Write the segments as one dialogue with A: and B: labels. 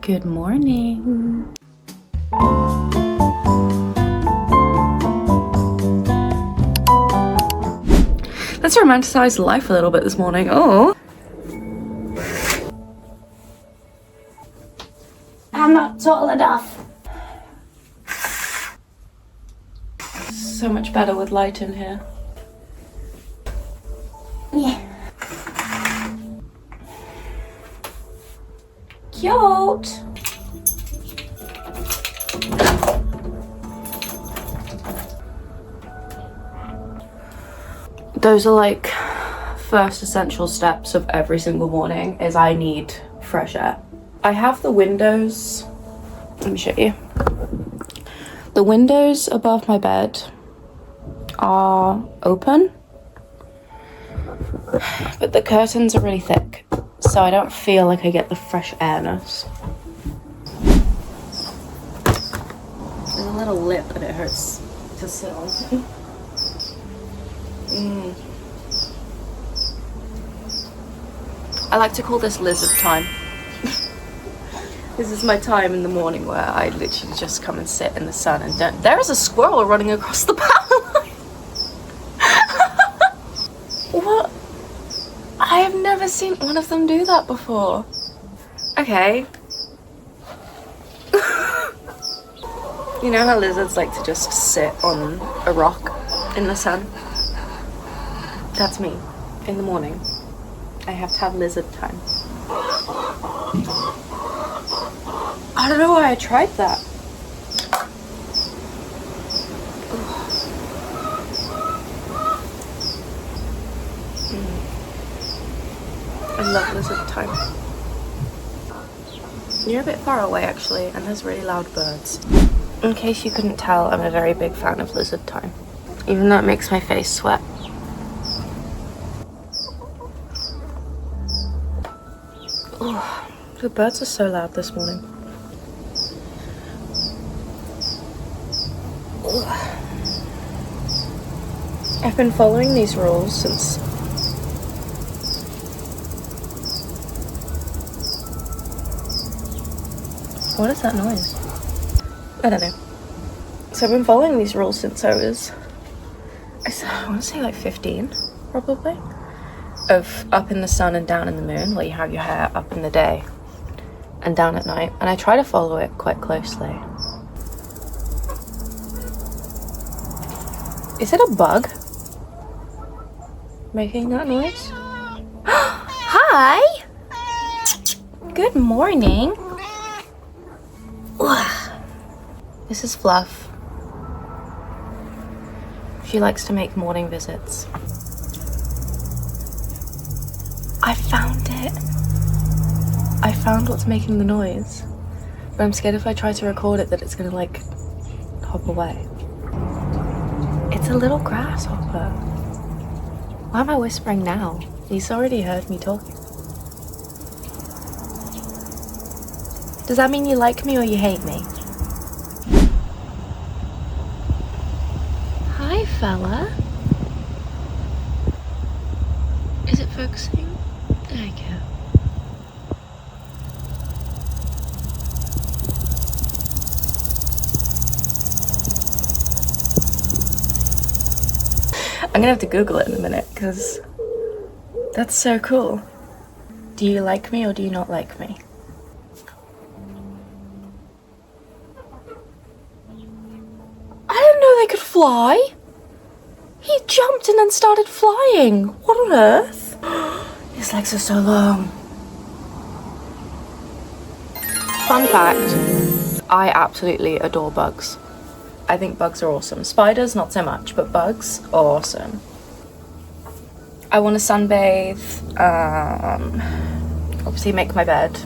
A: Good morning. Let's romanticize life a little bit this morning. Oh.
B: I'm not tall enough.
A: So much better with light in here.
B: Yeah. Cute.
A: Those are like first essential steps of every single morning is I need fresh air. I have the windows, let me show you. The windows above my bed are open, but the curtains are really thick, so I don't feel like I get the fresh airness. There's a little lip and it hurts to sit on. I like to call this lizard time. This is my time in the morning where I literally just come and sit in the sun and don't. There is a squirrel running across the power line. What? I have never seen one of them do that before. Okay. You know how lizards like to just sit on a rock in the sun? That's me. In the morning. I have to have lizard time. I don't know why I tried that. I love lizard time. You're a bit far away actually, and there's really loud birds. In case you couldn't tell, I'm a very big fan of lizard time. Even though it makes my face sweat. Oh, the birds are so loud this morning. I've been following these rules since... What is that noise? I don't know. So I've been following these rules since I was... I want to say like 15, probably. Of up in the sun and down in the moon, where you have your hair up in the day and down at night, and I try to follow it quite closely. Is it a bug making that noise? Hi! Good morning. This is Fluff. She likes to make morning visits. I found it. I found what's making the noise. But I'm scared if I try to record it that it's gonna like hop away. It's a little grasshopper. Why am I whispering now? He's already heard me talking. Does that mean you like me or you hate me? Hi, fella. Is it focusing? There you go. I'm gonna have to Google it in a minute because that's so cool. Do you like me or do you not like me? I didn't know they could fly. He jumped and then started flying. What on earth? His legs are so long. Fun fact, I absolutely adore bugs. I think bugs are awesome. Spiders, not so much, but bugs, awesome. I want to sunbathe, obviously make my bed.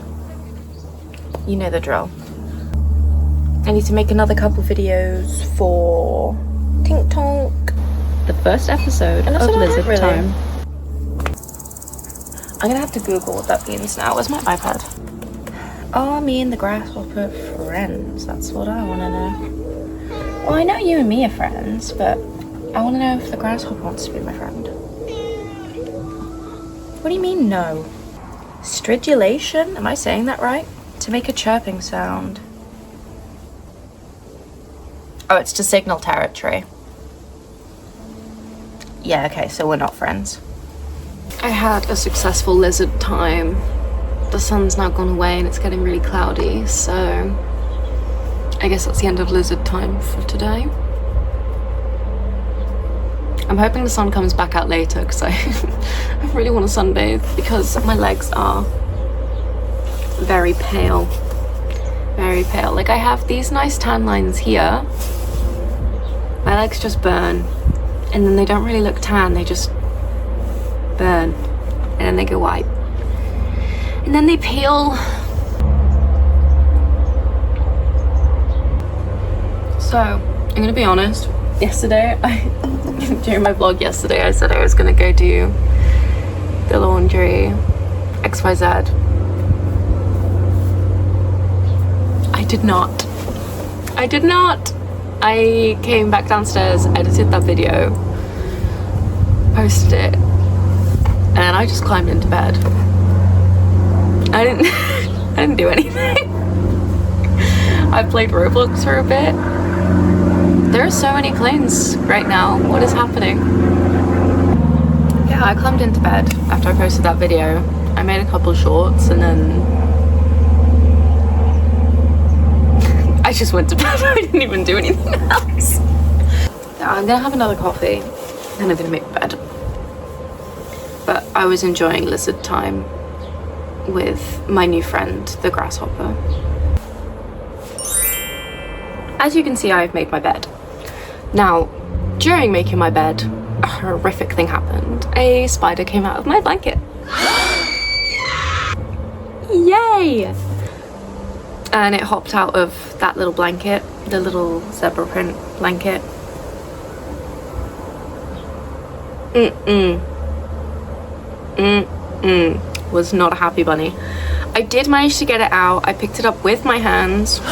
A: You know the drill. I need to make another couple videos for Tink Tonk. The first episode of Lizard Time. I'm gonna have to Google what that means now. Where's my iPad? Are me and the grasshopper friends? That's what I want to know. Well, I know you and me are friends, but I want to know if the grasshopper wants to be my friend. What do you mean, no? Stridulation? Am I saying that right? To make a chirping sound. Oh, it's to signal territory. Yeah, okay, so we're not friends. I had a successful lizard time. The sun's now gone away and it's getting really cloudy, so I guess that's the end of lizard time for today. I'm hoping the sun comes back out later because I really want to sunbathe because my legs are very pale. Very pale. Like, I have these nice tan lines here. My legs just burn. And then they don't really look tan, they just burn. And then they go white. And then they peel. So, I'm gonna be honest. Yesterday, during my vlog yesterday, I said I was gonna go do the laundry, XYZ. I did not. I came back downstairs, edited that video, posted it, and I just climbed into bed. I didn't do anything. I played Roblox for a bit. There are so many planes right now. What is happening? Yeah, I climbed into bed after I posted that video. I made a couple shorts and then I just went to bed. I didn't even do anything else. Yeah, I'm gonna have another coffee and I'm gonna make bed. But I was enjoying lizard time with my new friend, the grasshopper. As you can see, I've made my bed. Now, during making my bed, a horrific thing happened. A spider came out of my blanket. Yay! And it hopped out of that little blanket, the little zebra print blanket. Was not a happy bunny. I did manage to get it out. I picked it up with my hands.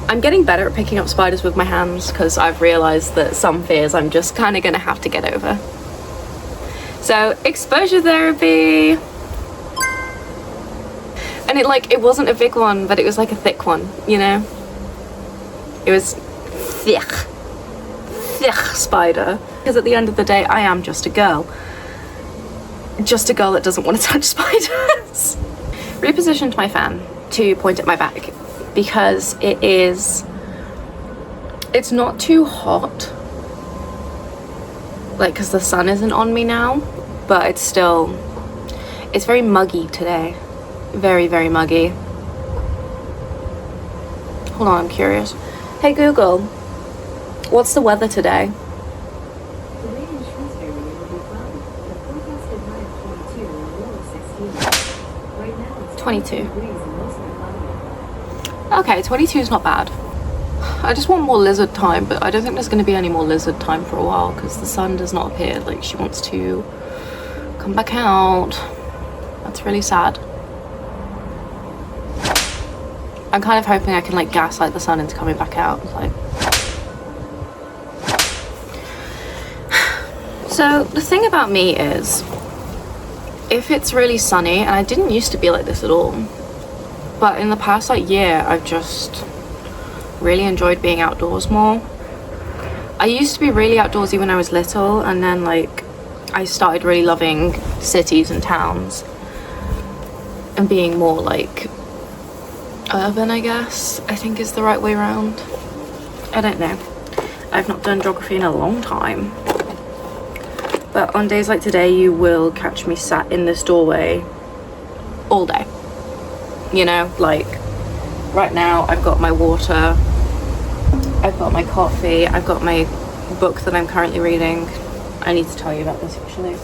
A: I'm getting better at picking up spiders with my hands because I've realized that some fears I'm just kind of gonna have to get over. So, exposure therapy. And it wasn't a big one, but it was like a thick one, you know? It was thick spider. Because at the end of the day, I am just a girl. Just a girl that doesn't want to touch spiders. Repositioned my fan to point at my back because it's not too hot. Like, because the sun isn't on me now, but it's very muggy today. Very, very muggy. Hold on, I'm curious. Hey Google, what's the weather today?
C: The rate in Shrewsbury will be cloudy. The forecasted high of 22 and a low of 16. Right now it's
A: 22.
C: degrees and mostly cloudy.
A: Okay, 22 is not bad. I just want more lizard time, but I don't think there's going to be any more lizard time for a while because the sun does not appear. Like, she wants to come back out. That's really sad. I'm kind of hoping I can like gaslight the sun into coming back out. Like, so the thing about me is, if it's really sunny, and I didn't used to be like this at all, but in the past like year, I've just really enjoyed being outdoors more. I used to be really outdoorsy when I was little, and then like I started really loving cities and towns and being more like urban, I guess, I think is the right way around. I don't know. I've not done geography in a long time. But on days like today, you will catch me sat in this doorway all day. You know, like right now I've got my water, I've got my coffee, I've got my book that I'm currently reading. I need to tell you about this actually.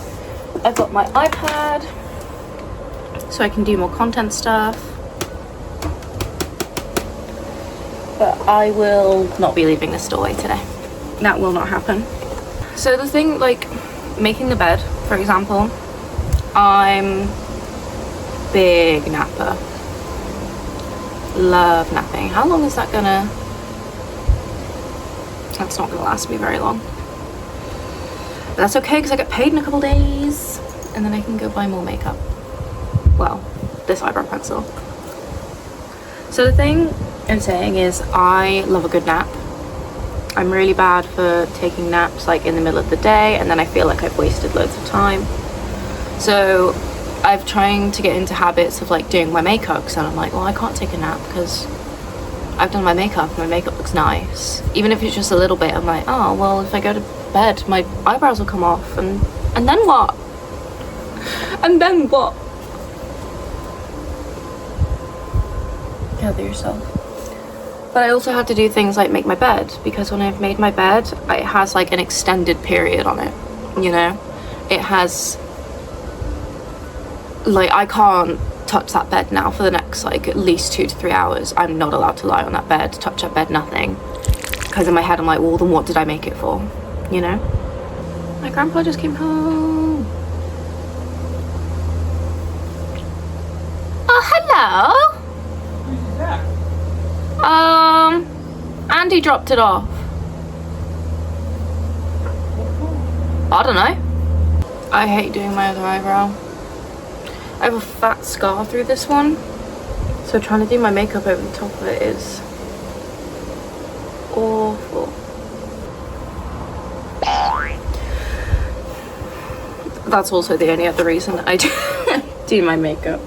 A: I've got my iPad so I can do more content stuff. But I will not be leaving this doorway today. That will not happen. So the thing, like making the bed, for example, I'm big napper. Love napping. How long is that gonna... That's not gonna last me very long. But that's okay because I get paid in a couple days and then I can go buy more makeup. well, this eyebrow pencil. So the thing I'm saying is I love a good nap. I'm really bad for taking naps like in the middle of the day, and then I feel like I've wasted loads of time. So I've trying to get into habits of like doing my makeup, and I'm like, well, I can't take a nap because I've done my makeup looks nice. Even if it's just a little bit, I'm like, oh well, if I go to bed my eyebrows will come off, and then what? And then what? Gather yourself. But I also have to do things like make my bed, because when I've made my bed, it has like an extended period on it, you know? It has, like, I can't touch that bed now for the next like at least 2 to 3 hours. I'm not allowed to lie on that bed, touch that bed, nothing. Because in my head I'm like, well, then what did I make it for, you know? My grandpa just came home. Oh, hello. Andy dropped it off. I don't know. I hate doing my other eyebrow. I have a fat scar through this one, so trying to do my makeup over the top of it is awful. That's also the only other reason I do my makeup,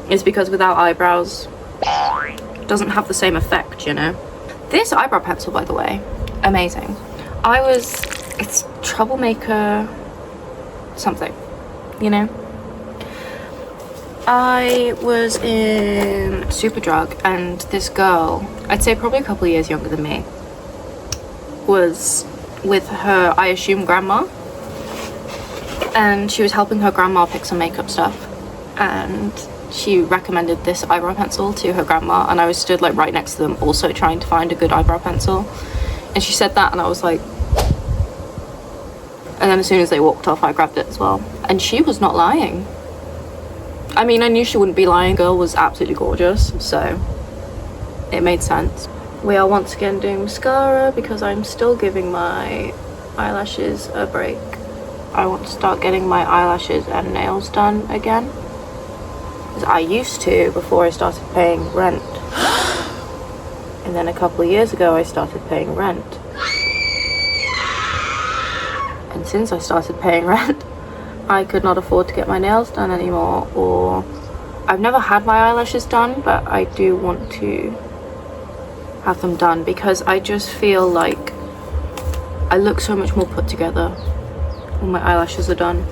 A: is because without eyebrows it doesn't have the same effect, you know? This eyebrow pencil, by the way, amazing. It's Troublemaker something, you know? I was in Superdrug, and this girl, I'd say probably a couple of years younger than me, was with her, I assume, grandma, and she was helping her grandma pick some makeup stuff, and she recommended this eyebrow pencil to her grandma, and I was stood like right next to them also trying to find a good eyebrow pencil, and she said that and I was like, and then as soon as they walked off I grabbed it as well, and she was not lying. I mean, I knew she wouldn't be lying. Girl was absolutely gorgeous, so it made sense. We are once again doing mascara because I'm still giving my eyelashes a break. I want to start getting my eyelashes and nails done again. I used to before I started paying rent, and then a couple of years ago I started paying rent, and since I started paying rent I could not afford to get my nails done anymore, or I've never had my eyelashes done, but I do want to have them done because I just feel like I look so much more put together when my eyelashes are done.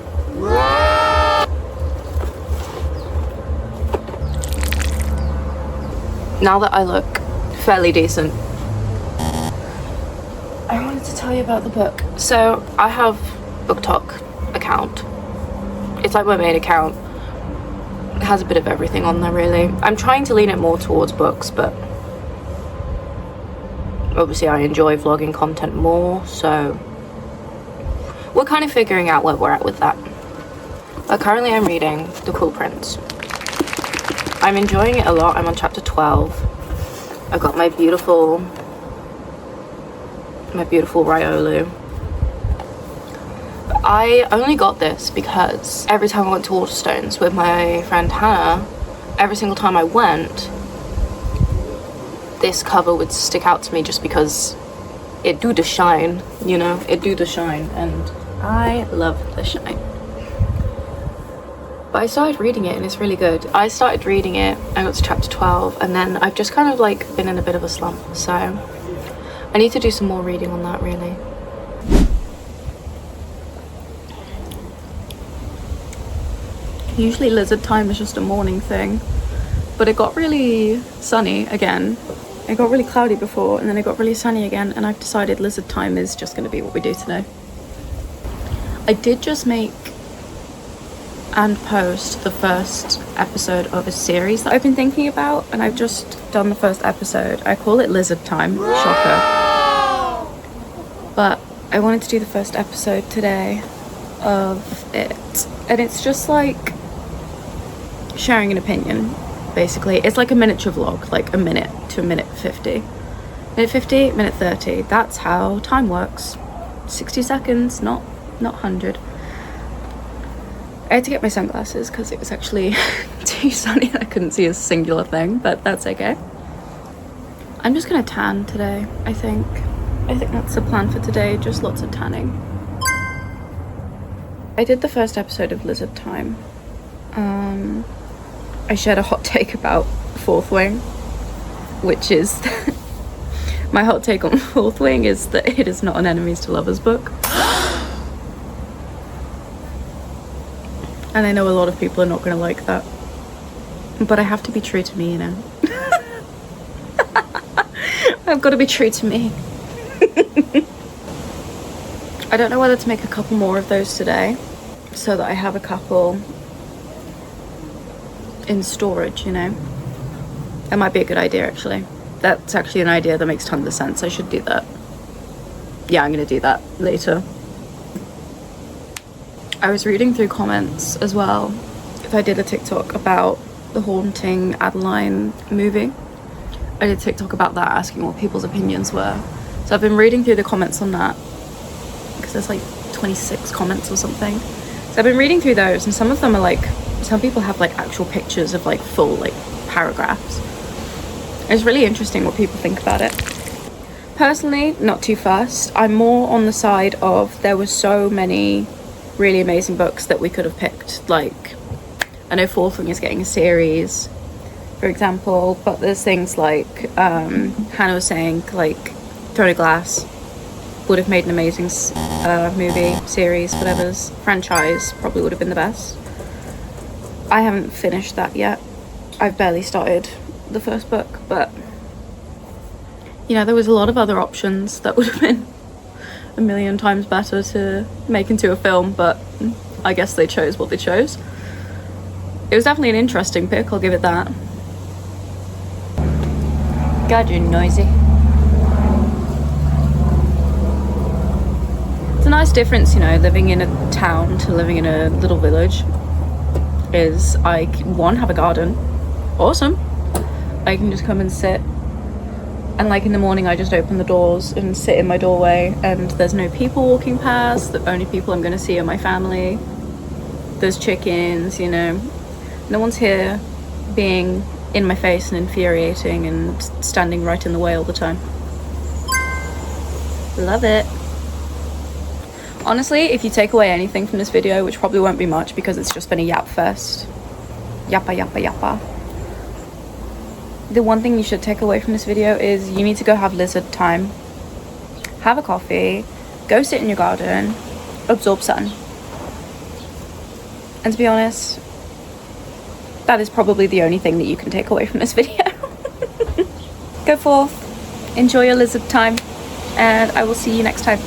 A: Now that I look fairly decent, I wanted to tell you about the book. So I have BookTok account. It's like my main account. It has a bit of everything on there, really. I'm trying to lean it more towards books, but obviously I enjoy vlogging content more, so we're kind of figuring out where we're at with that. But currently I'm reading The Cruel Prince. I'm enjoying it a lot. I'm on chapter 12. I've got my beautiful Riolu. I only got this because every time I went to Waterstones with my friend Hannah, every single time I went, this cover would stick out to me just because it do the shine, you know? It do the shine, and I love the shine. But I started reading it and it's really good. I started reading it, I got to chapter 12, and then I've just kind of like been in a bit of a slump, so I need to do some more reading on that, really. Usually lizard time is just a morning thing, but it got really sunny again. It got really cloudy before, and then it got really sunny again, and I've decided lizard time is just going to be what we do today. I did just make and post the first episode of a series that I've been thinking about, and I've just done the first episode. I call it Lizard Time, shocker. But I wanted to do the first episode today of it, and it's just like sharing an opinion, basically. It's like a miniature vlog, like a minute to a minute 50. Minute 50, minute 30. That's how time works. 60 seconds, not 100. I had to get my sunglasses because it was actually too too sunny and I couldn't see a singular thing, but that's okay. I'm just gonna tan today, I think. I think that's the plan for today, just lots of tanning. I did the first episode of Lizard Time. I shared a hot take about Fourth Wing, which is my hot take on Fourth Wing is that it is not an enemies to lovers book. And I know a lot of people are not going to like that, but I have to be true to me, you know. I've got to be true to me. I don't know whether to make a couple more of those today so that I have a couple in storage, you know. That might be a good idea, actually. That's actually an idea that makes tons of sense. I should do that. Yeah, I'm gonna do that later. I was reading through comments as well, if I did a TikTok about the Haunting Adeline movie. I did TikTok about that, asking what people's opinions were. So I've been reading through the comments on that, because there's like 26 comments or something. So I've been reading through those, and some of them are like, some people have like actual pictures of like full like paragraphs. It's really interesting what people think about it. Personally, not too fussed. I'm more on the side of there were so many really amazing books that we could have picked. Like, I know Fourth Wing is getting a series, for example, but there's things like Hannah was saying, like Throne of Glass would have made an amazing movie, series, whatever's franchise, probably would have been the best. I haven't finished that yet. I've barely started the first book, but you know, there was a lot of other options that would have been a million times better to make into a film, but I guess they chose what they chose. It was definitely an interesting pick, I'll give it that. God, you're noisy. It's a nice difference, you know, living in a town to living in a little village. Is I can, one, have a garden. Awesome. I can just come and sit, and like in the morning I just open the doors and sit in my doorway, and there's no people walking past. The only people I'm going to see are my family. There's chickens, you know. No one's here being in my face and infuriating and standing right in the way all the time. Love it. Honestly, if you take away anything from this video, which probably won't be much because it's just been a yap fest. Yappa, yappa, yappa. The one thing you should take away from this video is you need to go have lizard time. Have a coffee, go sit in your garden, absorb sun. And to be honest, that is probably the only thing that you can take away from this video. Go forth, enjoy your lizard time, and I will see you next time.